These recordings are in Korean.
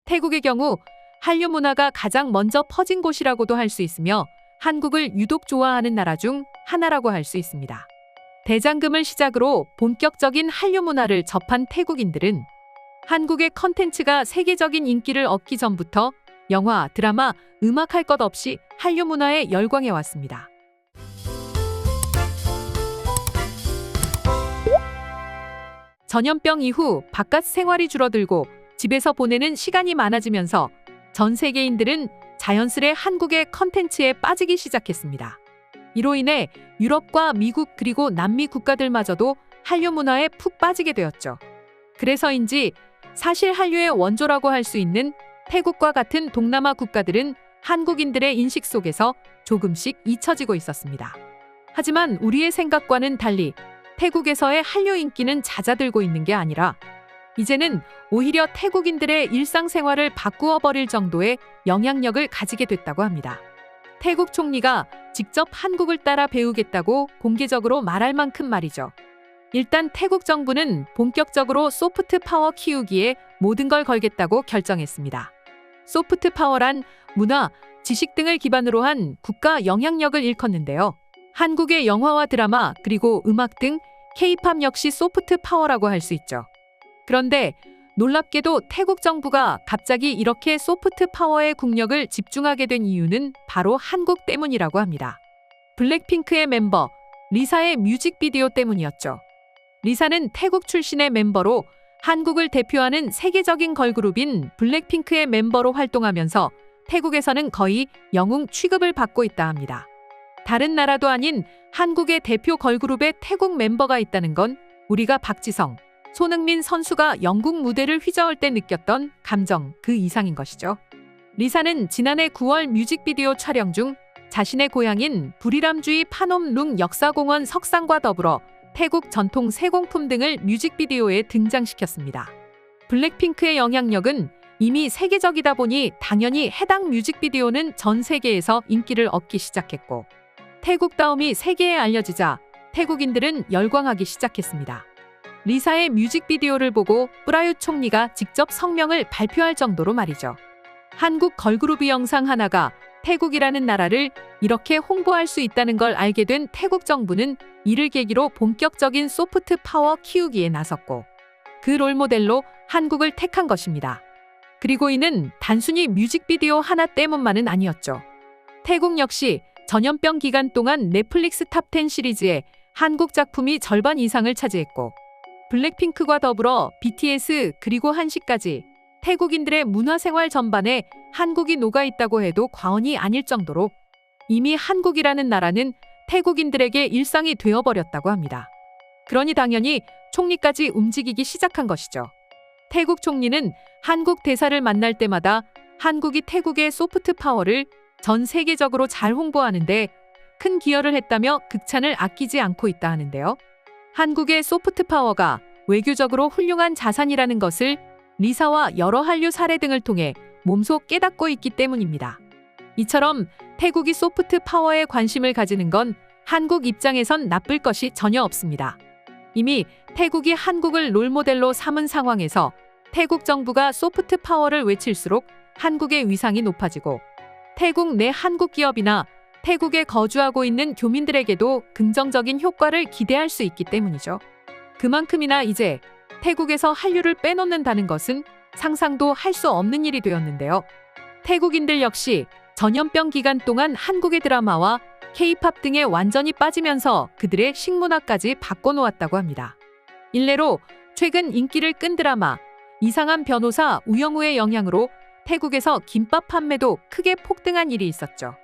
태국의 경우 한류 문화가 가장 먼저 퍼진 곳이라고도 할 수 있으며 한국을 유독 좋아하는 나라 중 하나라고 할 수 있습니다. 대장금을 시작으로 본격적인 한류 문화를 접한 태국인들은 한국의 컨텐츠가 세계적인 인기를 얻기 전부터 영화, 드라마, 음악 할 것 없이 한류 문화에 열광해 왔습니다. 전염병 이후 바깥 생활이 줄어들고 집에서 보내는 시간이 많아지면서 전 세계인들은 자연스레 한국의 컨텐츠에 빠지기 시작했습니다. 이로 인해 유럽과 미국 그리고 남미 국가들마저도 한류 문화에 푹 빠지게 되었죠. 그래서인지 사실 한류의 원조라고 할 수 있는 태국과 같은 동남아 국가들은 한국인들의 인식 속에서 조금씩 잊혀지고 있었습니다. 하지만 우리의 생각과는 달리 태국에서의 한류 인기는 잦아들고 있는 게 아니라 이제는 오히려 태국인들의 일상생활을 바꾸어 버릴 정도의 영향력을 가지게 됐다고 합니다. 태국 총리가 직접 한국을 따라 배우겠다고 공개적으로 말할 만큼 말이죠. 일단 태국 정부는 본격적으로 소프트 파워 키우기에 모든 걸 걸겠다고 결정했습니다. 소프트 파워란 문화, 지식 등을 기반으로 한 국가 영향력을 일컫는데요. 한국의 영화와 드라마 그리고 음악 등 K-팝 역시 소프트 파워라고 할 수 있죠. 그런데 놀랍게도 태국 정부가 갑자기 이렇게 소프트 파워의 국력을 집중하게 된 이유는 바로 한국 때문이라고 합니다. 블랙핑크의 멤버 리사의 뮤직비디오 때문이었죠. 리사는 태국 출신의 멤버로 한국을 대표하는 세계적인 걸그룹인 블랙핑크의 멤버로 활동하면서 태국에서는 거의 영웅 취급을 받고 있다 합니다. 다른 나라도 아닌 한국의 대표 걸그룹에 태국 멤버가 있다는 건 우리가 박지성, 손흥민 선수가 영국 무대를 휘저을 때 느꼈던 감정 그 이상인 것이죠. 리사는 지난해 9월 뮤직비디오 촬영 중 자신의 고향인 부리람주의 파놈룽 역사공원 석상과 더불어 태국 전통 세공품 등을 뮤직비디오에 등장시켰습니다. 블랙핑크의 영향력은 이미 세계적이다 보니 당연히 해당 뮤직비디오는 전 세계에서 인기를 얻기 시작했고 태국다움이 세계에 알려지자 태국인들은 열광하기 시작했습니다. 리사의 뮤직비디오를 보고 프라윷 총리가 직접 성명을 발표할 정도로 말이죠. 한국 걸그룹 영상 하나가 태국이라는 나라를 이렇게 홍보할 수 있다는 걸 알게 된 태국 정부는 이를 계기로 본격적인 소프트 파워 키우기에 나섰고 그 롤모델로 한국을 택한 것입니다. 그리고 이는 단순히 뮤직비디오 하나 때문만은 아니었죠. 태국 역시 전염병 기간 동안 넷플릭스 탑10 시리즈에 한국 작품이 절반 이상을 차지했고 블랙핑크와 더불어 BTS 그리고 한식까지 태국인들의 문화생활 전반에 한국이 녹아있다고 해도 과언이 아닐 정도로 이미 한국이라는 나라는 태국인들에게 일상이 되어버렸다고 합니다. 그러니 당연히 총리까지 움직이기 시작한 것이죠. 태국 총리는 한국 대사를 만날 때마다 한국이 태국의 소프트 파워를 전 세계적으로 잘 홍보하는데 큰 기여를 했다며 극찬을 아끼지 않고 있다 하는데요. 한국의 소프트 파워가 외교적으로 훌륭한 자산이라는 것을 리사와 여러 한류 사례 등을 통해 몸소 깨닫고 있기 때문입니다. 이처럼 태국이 소프트 파워에 관심을 가지는 건 한국 입장에선 나쁠 것이 전혀 없습니다. 이미 태국이 한국을 롤모델로 삼은 상황에서 태국 정부가 소프트 파워를 외칠수록 한국의 위상이 높아지고 태국 내 한국 기업이나 태국에 거주하고 있는 교민들에게도 긍정적인 효과를 기대할 수 있기 때문이죠. 그만큼이나 이제 태국에서 한류를 빼놓는다는 것은 상상도 할 수 없는 일이 되었는데요. 태국인들 역시 전염병 기간 동안 한국의 드라마와 K-팝 등에 완전히 빠지면서 그들의 식문화까지 바꿔놓았다고 합니다. 일례로 최근 인기를 끈 드라마 이상한 변호사 우영우의 영향으로 태국에서 김밥 판매도 크게 폭등한 일이 있었죠.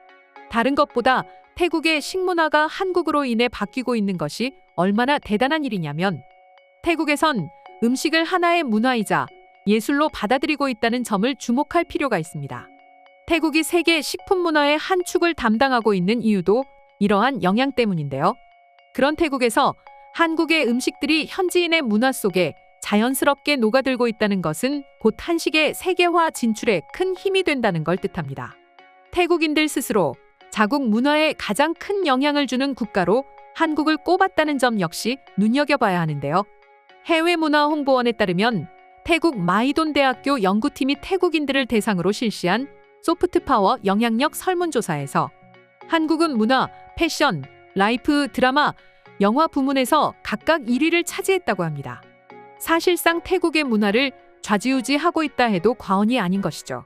다른 것보다 태국의 식문화가 한국으로 인해 바뀌고 있는 것이 얼마나 대단한 일이냐면 태국에선 음식을 하나의 문화이자 예술로 받아들이고 있다는 점을 주목할 필요가 있습니다. 태국이 세계 식품 문화의 한 축을 담당하고 있는 이유도 이러한 영향 때문인데요. 그런 태국에서 한국의 음식들이 현지인의 문화 속에 자연스럽게 녹아들고 있다는 것은 곧 한식의 세계화 진출에 큰 힘이 된다는 걸 뜻합니다. 태국인들 스스로 자국 문화에 가장 큰 영향을 주는 국가로 한국을 꼽았다는 점 역시 눈여겨봐야 하는데요. 해외문화홍보원에 따르면 태국 마이돈 대학교 연구팀이 태국인들을 대상으로 실시한 소프트파워 영향력 설문조사에서 한국은 문화, 패션, 라이프, 드라마, 영화 부문에서 각각 1위를 차지했다고 합니다. 사실상 태국의 문화를 좌지우지하고 있다 해도 과언이 아닌 것이죠.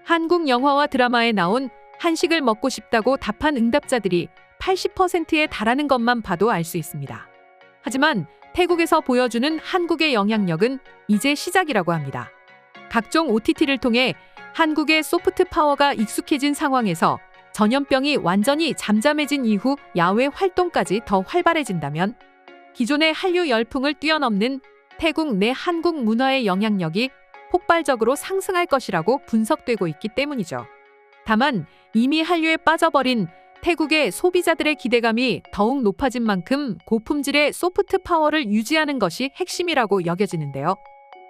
한국 영화와 드라마에 나온 한식을 먹고 싶다고 답한 응답자들이 80%에 달하는 것만 봐도 알 수 있습니다. 하지만 태국에서 보여주는 한국의 영향력은 이제 시작이라고 합니다. 각종 OTT를 통해 한국의 소프트 파워가 익숙해진 상황에서 전염병이 완전히 잠잠해진 이후 야외 활동까지 더 활발해진다면 기존의 한류 열풍을 뛰어넘는 태국 내 한국 문화의 영향력이 폭발적으로 상승할 것이라고 분석되고 있기 때문이죠. 다만 이미 한류에 빠져버린 태국의 소비자들의 기대감이 더욱 높아진 만큼 고품질의 소프트 파워를 유지하는 것이 핵심이라고 여겨지는데요.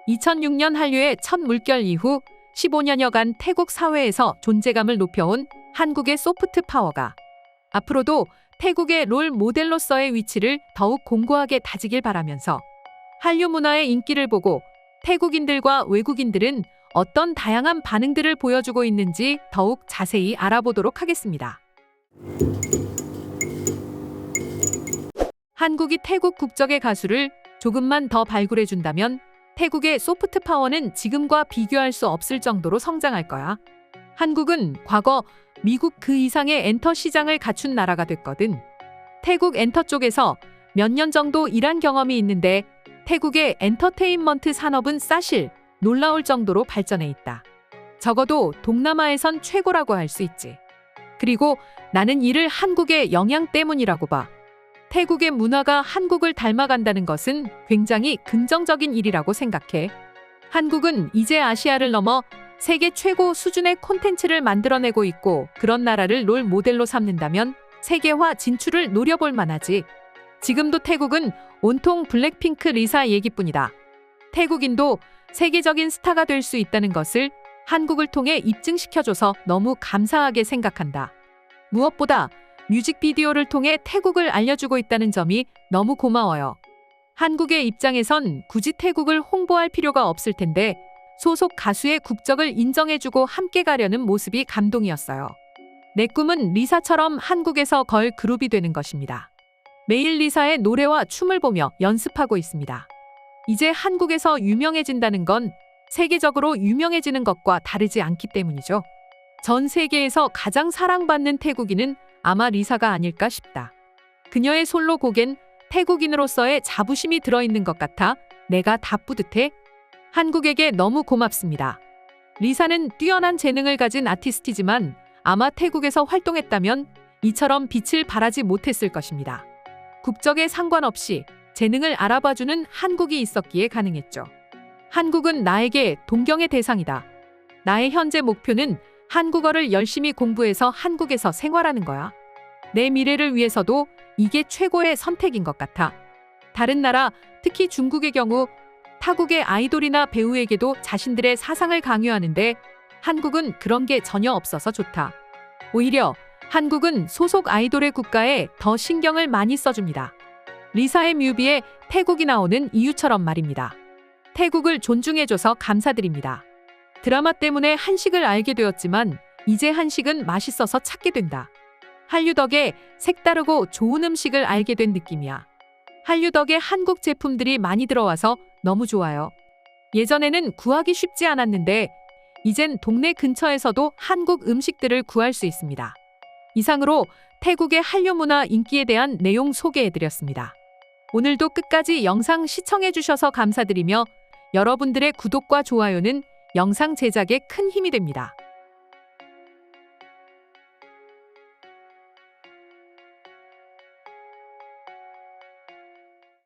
2006년 한류의 첫 물결 이후 15년여간 태국 사회에서 존재감을 높여온 한국의 소프트 파워가 앞으로도 태국의 롤 모델로서의 위치를 더욱 공고하게 다지길 바라면서 한류 문화의 인기를 보고 태국인들과 외국인들은 어떤 다양한 반응들을 보여주고 있는지 더욱 자세히 알아보도록 하겠습니다. 한국이 태국 국적의 가수를 조금만 더 발굴해준다면 태국의 소프트 파워는 지금과 비교할 수 없을 정도로 성장할 거야. 한국은 과거 미국 그 이상의 엔터 시장을 갖춘 나라가 됐거든. 태국 엔터 쪽에서 몇 년 정도 일한 경험이 있는데 태국의 엔터테인먼트 산업은 사실 놀라울 정도로 발전해 있다. 적어도 동남아에선 최고라고 할 수 있지. 그리고 나는 이를 한국의 영향 때문이라고 봐. 태국의 문화가 한국을 닮아간다는 것은 굉장히 긍정적인 일이라고 생각해. 한국은 이제 아시아를 넘어 세계 최고 수준의 콘텐츠를 만들어내고 있고 그런 나라를 롤 모델로 삼는다면 세계화 진출을 노려볼 만하지. 지금도 태국은 온통 블랙핑크 리사 얘기뿐이다. 태국인도 세계적인 스타가 될 수 있다는 것을 한국을 통해 입증시켜줘서 너무 감사하게 생각한다. 무엇보다 뮤직비디오를 통해 태국을 알려주고 있다는 점이 너무 고마워요. 한국의 입장에선 굳이 태국을 홍보할 필요가 없을 텐데 소속 가수의 국적을 인정해주고 함께 가려는 모습이 감동이었어요. 내 꿈은 리사처럼 한국에서 걸 그룹이 되는 것입니다. 매일 리사의 노래와 춤을 보며 연습하고 있습니다. 이제 한국에서 유명해진다는 건 세계적으로 유명해지는 것과 다르지 않기 때문이죠. 전 세계에서 가장 사랑받는 태국인은 아마 리사가 아닐까 싶다. 그녀의 솔로곡엔 태국인으로서의 자부심이 들어있는 것 같아 내가 다 뿌듯해. 한국에게 너무 고맙습니다. 리사는 뛰어난 재능을 가진 아티스트이지만 아마 태국에서 활동했다면 이처럼 빛을 발하지 못했을 것입니다. 국적에 상관없이 재능을 알아봐주는 한국이 있었기에 가능했죠. 한국은 나에게 동경의 대상이다. 나의 현재 목표는 한국어를 열심히 공부해서 한국에서 생활하는 거야. 내 미래를 위해서도 이게 최고의 선택인 것 같아. 다른 나라, 특히 중국의 경우 타국의 아이돌이나 배우에게도 자신들의 사상을 강요하는데 한국은 그런 게 전혀 없어서 좋다. 오히려 한국은 소속 아이돌의 국가에 더 신경을 많이 써줍니다. 리사의 뮤비에 태국이 나오는 이유처럼 말입니다. 태국을 존중해줘서 감사드립니다. 드라마 때문에 한식을 알게 되었지만 이제 한식은 맛있어서 찾게 된다. 한류 덕에 색다르고 좋은 음식을 알게 된 느낌이야. 한류 덕에 한국 제품들이 많이 들어와서 너무 좋아요. 예전에는 구하기 쉽지 않았는데 이젠 동네 근처에서도 한국 음식들을 구할 수 있습니다. 이상으로 태국의 한류 문화 인기에 대한 내용 소개해드렸습니다. 오늘도 끝까지 영상 시청해주셔서 감사드리며 여러분들의 구독과 좋아요는 영상 제작에 큰 힘이 됩니다.